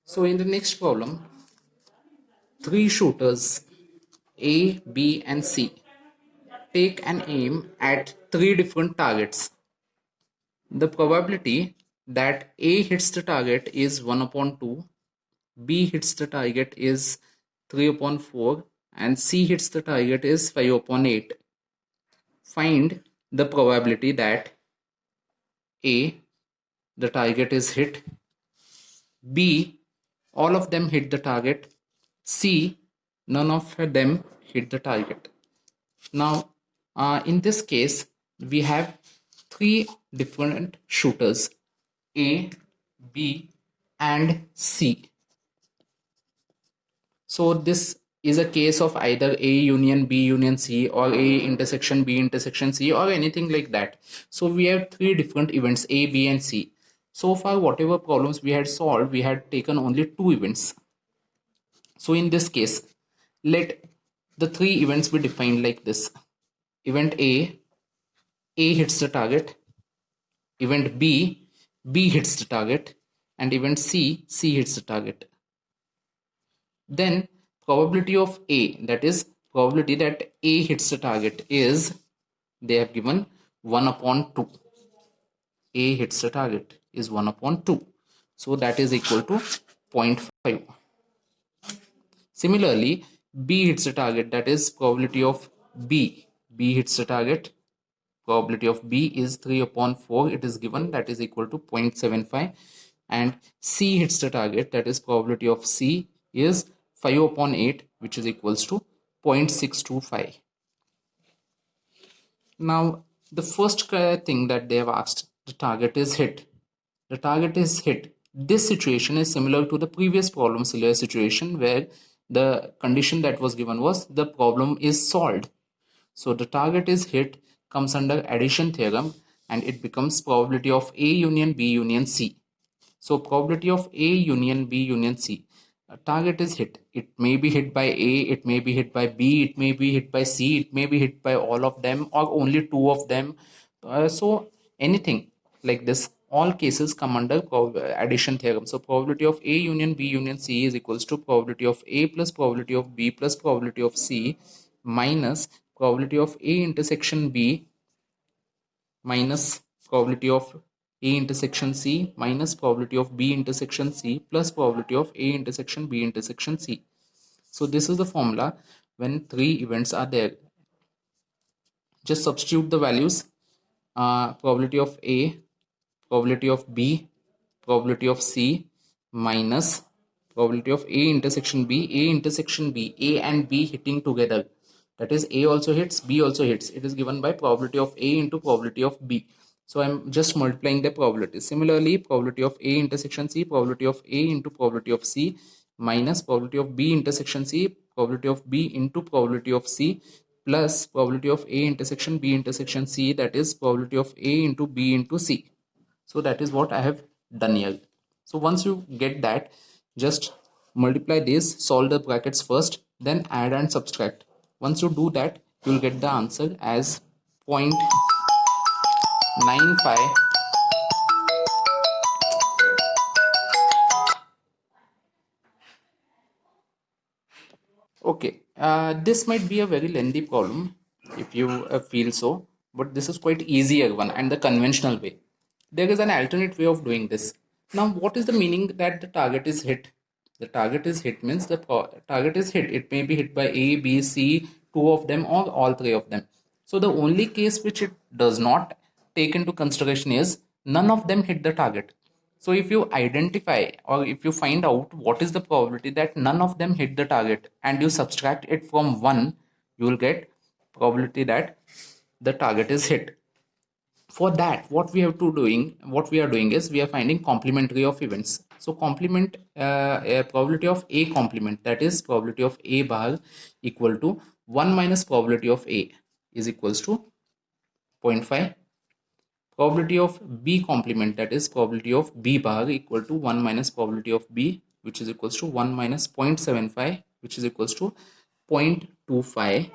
So in the next problem, three shooters A, B and C take an aim at three different targets. The probability that A hits the target is 1 upon 2, B hits the target is 3 upon 4 and C hits the target is 5 upon 8. Find the probability that A, the target is hit, B, all of them hit the target, C, none of them hit the target. Now, in this case, we have three different shooters A, B, and C. So, this is a case of either A union B union C or A intersection B intersection C or anything like that. So, we have three different events A, B, and C. So far, whatever problems we had solved, we had taken only two events. So, in this case, let the three events be defined like this. Event A hits the target. Event B hits the target. And event C hits the target. Then probability of A, that is probability that A hits the target, is they have given 1 upon 2. A hits the target is 1 upon 2. So that is equal to 0.5. Similarly, B hits the target, that is probability of B hits the target. Probability of B is 3 upon 4, it is given, that is equal to 0.75. And C hits the target, that is probability of C is 5 upon 8, which is equals to 0.625. Now, the first thing that they have asked, the target is hit. The target is hit. This situation is similar to the previous problem similar situation where the condition that was given was the problem is solved. So the target is hit comes under addition theorem and it becomes probability of A union B union C. So probability of A union B union C. A target is hit. It may be hit by A, it may be hit by B, it may be hit by C, it may be hit by all of them or only two of them. So anything like this, all cases come under addition theorem. So probability of A union B union C is equals to probability of A plus probability of B plus probability of C minus probability of A intersection B minus probability of A intersection C minus probability of B intersection C plus probability of A intersection B intersection C. So this is the formula when three events are there. Just substitute the values. Probability of A, probability of B, probability of C minus probability of A intersection B, A and B hitting together. That is A also hits, B also hits. It is given by probability of A into probability of B. So I'm just multiplying the probability. Similarly, probability of A intersection C, probability of A into probability of C minus probability of B intersection C, probability of B into probability of C plus probability of A intersection B intersection C, that is probability of A into B into C. So that is what I have done here. So once you get that, just multiply this, solve the brackets first, then add and subtract. Once you do that, you will get the answer as 0.95. Okay, this might be a very lengthy problem if you feel so, but this is quite easier one and the conventional way. There is an alternate way of doing this. Now, what is the meaning that the target is hit? The target is hit means the target is hit. It may be hit by A, B, C, two of them or all three of them. So the only case which it does not take into consideration is none of them hit the target. So if you identify or if you find out what is the probability that none of them hit the target and you subtract it from 1, you will get probability that the target is hit. For that, what we are doing is we are finding complementary of events. So complement probability of A complement, that is probability of A bar equal to 1 minus probability of A is equals to 0.5. Probability of B complement, that is probability of B bar equal to 1 minus probability of B, which is equals to 1 minus 0.75, which is equals to 0.25.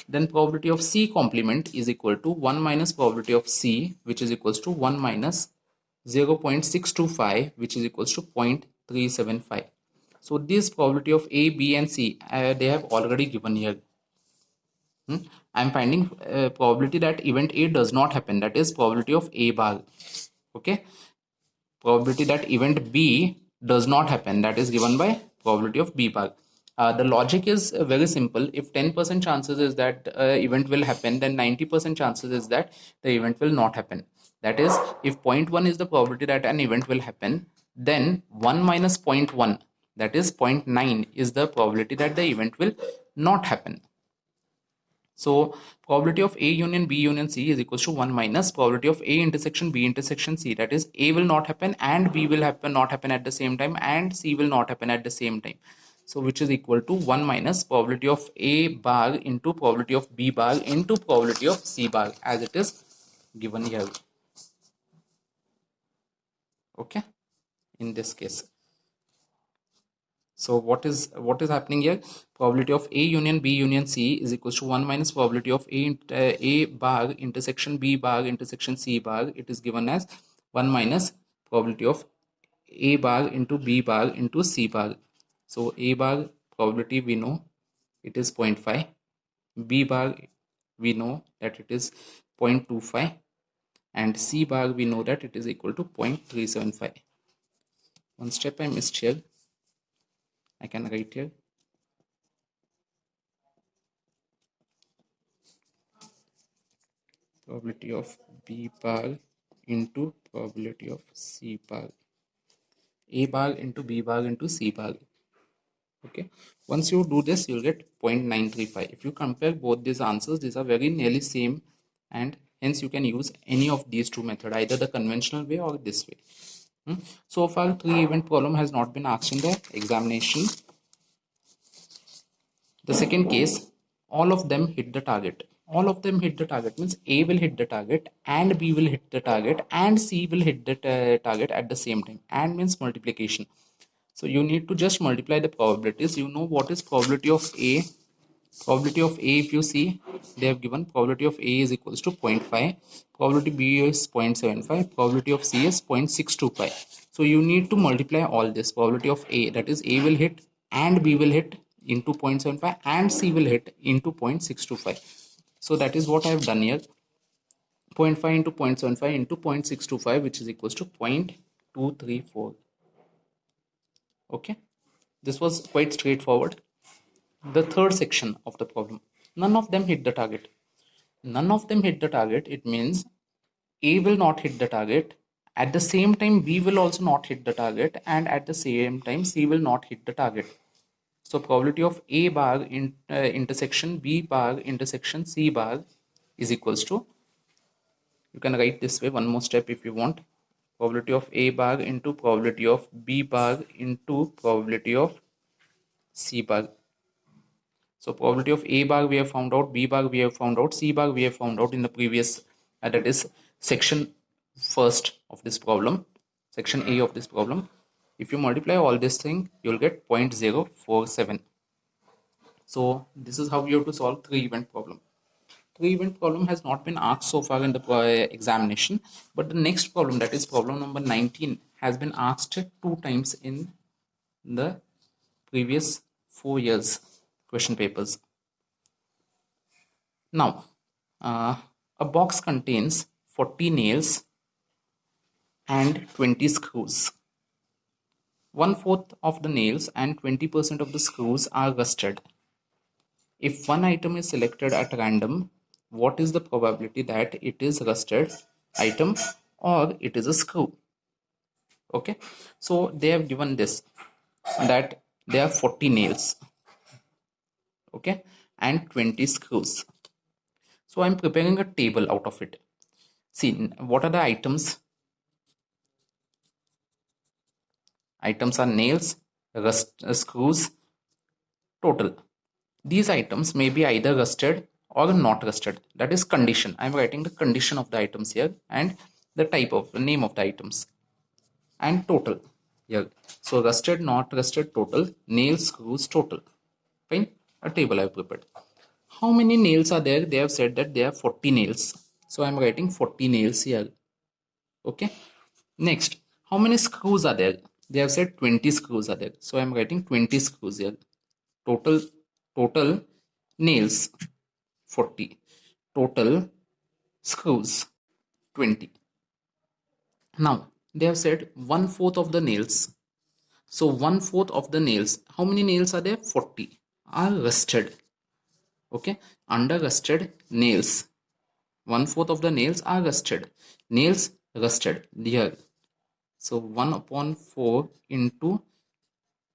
Then probability of C complement is equal to 1 minus probability of C, which is equals to 1 minus 0.625, which is equals to 0.375. So this probability of A, B and C, they have already given here. I'm finding probability that event A does not happen, that is probability of A bar. Okay, probability that event B does not happen, that is given by probability of B bar. The logic is very simple. If 10% chances is that event will happen, then 90% chances is that the event will not happen. That is, if 0.1 is the probability that an event will happen, then 1 minus 0.1, that is 0.9, is the probability that the event will not happen. So probability of A union B union C is equals to 1 minus probability of A intersection B intersection C, that is A will not happen and B will not happen at the same time, and C will not happen at the same time. So which is equal to 1 minus probability of A bar into probability of B bar into probability of C bar, as it is given here. Okay, in this case. So what is happening here? Probability of A union B union C is equals to 1 minus probability of A bar intersection B bar intersection C bar. It is given as 1 minus probability of A bar into B bar into C bar. So A bar probability we know it is 0.5. B bar we know that it is 0.25. And C bar we know that it is equal to 0.375. One step I missed here. I can write here. Probability of B bar into probability of C bar. A bar into B bar into C bar. Okay. Once you do this, you'll get 0.935. If you compare both these answers, these are very nearly same, and hence you can use any of these two methods, either the conventional way or this way. So far, 3 event problem has not been asked in the examination. The second case, all of them hit the target. All of them hit the target means A will hit the target and B will hit the target and C will hit the target at the same time. And means multiplication. So you need to just multiply the probabilities. You know what is probability of A. Probability of A, if you see, they have given probability of A is equals to 0.5. Probability B is 0.75. Probability of C is 0.625. So you need to multiply all this. Probability of A, that is A will hit and B will hit into 0.75 and C will hit into 0.625. So that is what I have done here. 0.5 into 0.75 into 0.625, which is equals to 0.234. Okay, this was quite straightforward. The third section of the problem, none of them hit the target. None of them hit the target. It means A will not hit the target. At the same time, B will also not hit the target, and at the same time, C will not hit the target. So probability of A bar intersection B bar intersection C bar is equals to, you can write this way, one more step if you want, probability of A bar into probability of B bar into probability of C bar. So probability of A bar we have found out, B bar we have found out, C bar we have found out in the previous, that is section first of this problem, section A of this problem. If you multiply all this thing, you will get 0.047. So this is how you have to solve 3 event problem. 3 event problem has not been asked so far in the examination, but the next problem, that is problem number 19, has been asked 2 times in the previous 4 years question papers. Now, a box contains 40 nails and 20 screws. 1/4 of the nails and 20% of the screws are rusted. If one item is selected at random, what is the probability that it is rusted item or it is a screw? Okay, so they have given this, that there are 40 nails, okay, and 20 screws. So I'm preparing a table out of it. See, what are the items? Items are nails, screws, total. These items may be either rusted or not rusted. That is condition. I'm writing the condition of the items here and the type of the name of the items and total here. So rusted, not rusted, total, nails, screws, total. Fine. A table I've prepared. How many nails are there? They have said that there are 40 nails. So I'm writing 40 nails here. Okay. Next, how many screws are there? They have said 20 screws are there. So I'm writing 20 screws here. Total nails 40. Total screws 20. Now they have said 1/4 of the nails. So 1/4 of the nails, how many nails are there? 40 are rusted. Okay, under rusted nails, 1/4 of the nails are rusted. Nails rusted here. So 1/4 into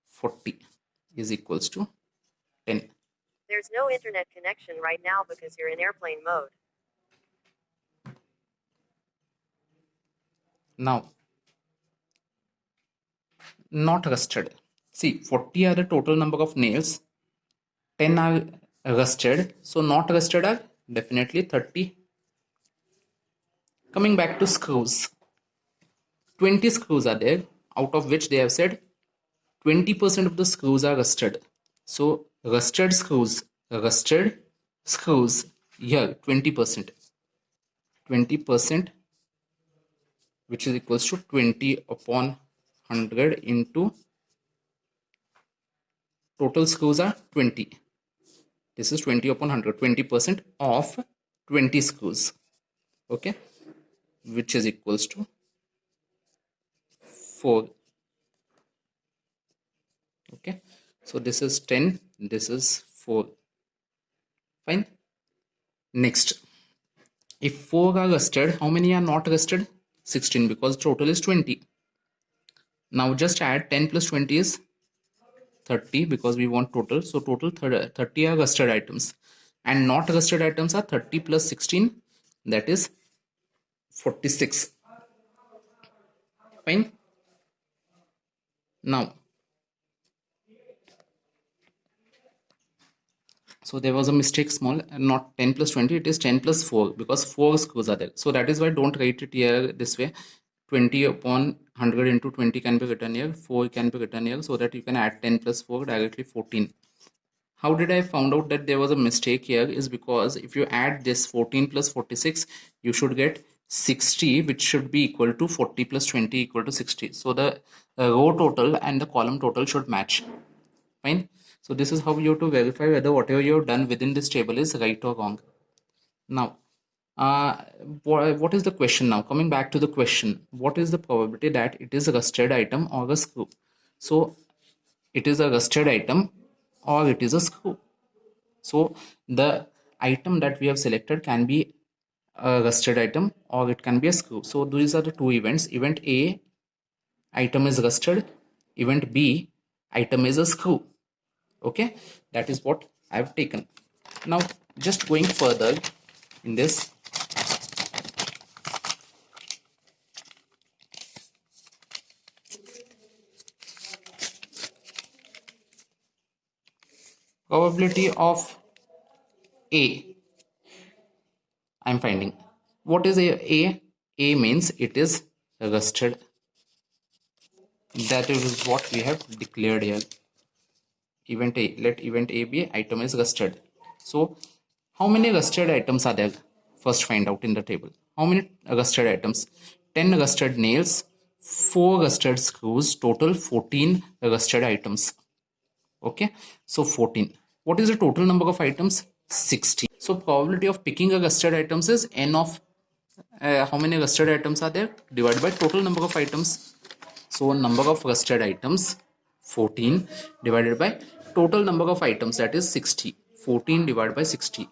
40 is equals to 10. There's no internet connection right now because you're in airplane mode. Now, not rusted. See, 40 are the total number of nails. 10 are rusted. So not rusted are definitely 30. Coming back to screws. 20 screws are there, out of which they have said 20% of the screws are rusted. So rusted screws here 20%. 20%, which is equals to 20 upon 100 into total screws are 20. This is 20 upon 100, 20% of 20 screws. Okay, which is equals to 4. Okay, so this is 10, this is 4. Fine. Next, if 4 are rusted, how many are not rusted? 16, because total is 20. Now just add 10 plus 20 is 30, because we want total. So total 30 are rusted items, and not rusted items are 30 plus 16, that is 46. Fine. Now, so there was a mistake, small, not 10 plus 20, it is 10 plus 4, because 4 screws are there. So that is why don't write it here this way. 20 upon 100 into 20 can be written here, 4 can be written here, so that you can add 10 plus 4 directly 14. How did I found out that there was a mistake here? Is because if you add this 14 plus 46, you should get 60, which should be equal to 40 plus 20 equal to 60. So the row total and the column total should match. Fine. So this is how you have to verify whether whatever you have done within this table is right or wrong. Now, what is the question now? Coming back to the question, what is the probability that it is a rusted item or a screw? So it is a rusted item or it is a screw. So the item that we have selected can be a rusted item or it can be a screw. So these are the two events. Event A, item is rusted. Event B, item is a screw. Okay, that is what I have taken. Now just going further in this, probability of A, I'm finding. What is A? A means it is rusted. That is what we have declared here. Event A, let event A be item is rusted. So how many rusted items are there? First find out in the table. How many rusted items? 10 rusted nails, 4 rusted screws, total 14 rusted items. Okay, so 14. What is the total number of items? 60. So probability of picking a rusted items is n of how many rusted items are there divided by total number of items. So number of rusted items 14 divided by total number of items, that is 60. 14 divided by 60.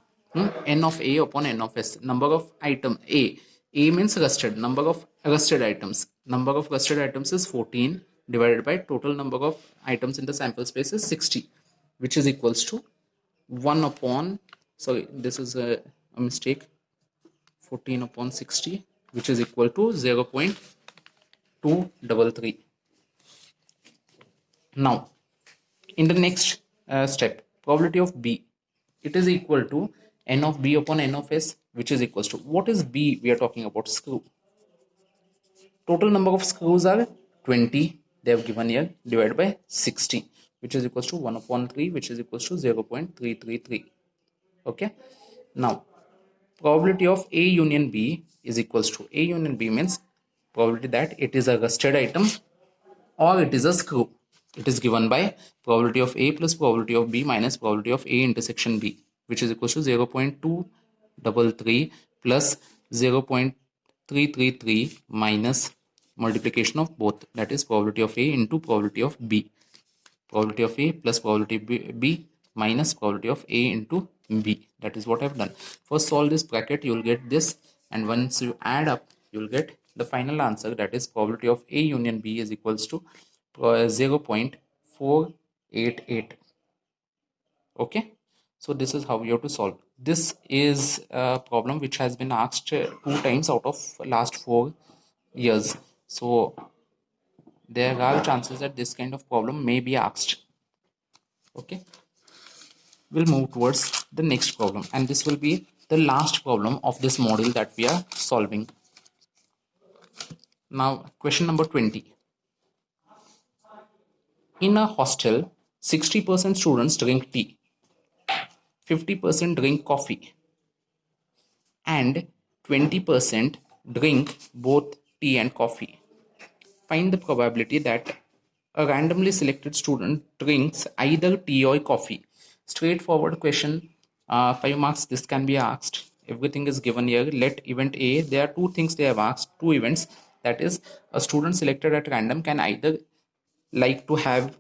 N of A upon N of S. Number of item A. A means rusted. Number of rusted items. Number of rusted items is 14 divided by total number of items in the sample space is 60, which is equals to 1 upon, sorry, this is a mistake, 14 upon 60, which is equal to 0.233. Now, in the next step, probability of B, it is equal to N of B upon N of S, which is equals to, what is B? We are talking about screw. Total number of screws are 20, they have given here, divided by 60, which is equals to 1 upon 3, which is equals to 0.333. Okay. Now, probability of A union B is equals to, A union B means probability that it is a rusted item or it is a screw. It is given by probability of A plus probability of B minus probability of A intersection B, which is equal to 0.233 plus 0.333 minus multiplication of both, that is probability of A into probability of B. Probability of A plus probability B minus probability of A into B. That is what I've done. First solve this bracket, you will get this, and once you add up, you will get the final answer, that is probability of A union B is equals to 0.488. Okay, so this is how you have to solve. This is a problem which has been asked 2 times out of last 4 years. So there are chances that this kind of problem may be asked. Okay, we'll move towards the next problem, and this will be the last problem of this module that we are solving. Now, question number 20. In a hostel, 60% students drink tea, 50% drink coffee, and 20% drink both tea and coffee. Find the probability that a randomly selected student drinks either tea or coffee. Straightforward question, 5 marks. This can be asked. Everything is given here. Let event A, there are 2 things they have asked, 2 events. That is, a student selected at random can either like to have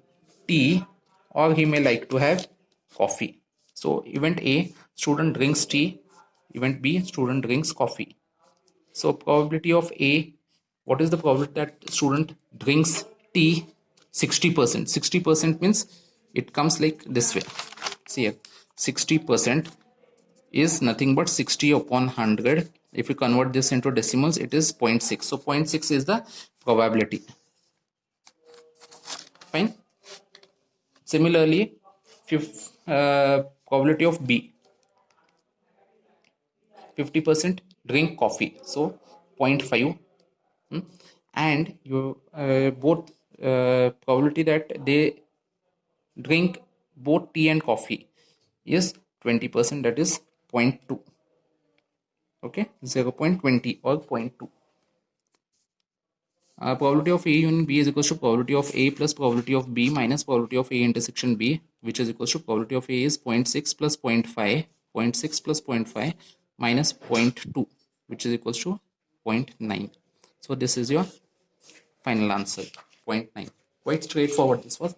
tea or he may like to have coffee. So event A, student drinks tea. Event B, student drinks coffee. So probability of A, what is the probability that student drinks tea? 60%. 60% means it comes like this way. See here, 60% is nothing but 60 upon 100. If you convert this into decimals, it is 0.6. So 0.6 is the probability. Fine. Similarly, probability of B, 50% drink coffee, so 0.5. And you both probability that they drink both tea and coffee is 20%, that is 0.2. Okay, 0.20 or 0.2. Probability of A union B is equals to probability of A plus probability of B minus probability of A intersection B, which is equals to probability of A is 0.6 plus 0.5, 0.6 plus 0.5 minus 0.2, which is equals to 0.9. So this is your final answer, 0.9. Quite straightforward this was.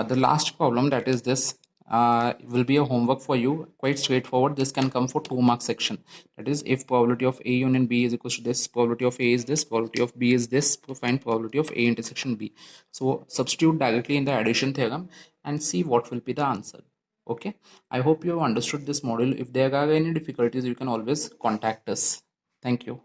The last problem, that is this, will be a homework for you, quite straightforward. This can come for 2 mark section. That is, if probability of A union B is equal to this, probability of A is this, probability of B is this, find probability of A intersection B. So substitute directly in the addition theorem and see what will be the answer. Okay, I hope you have understood this model. If there are any difficulties, you can always contact us. Thank you.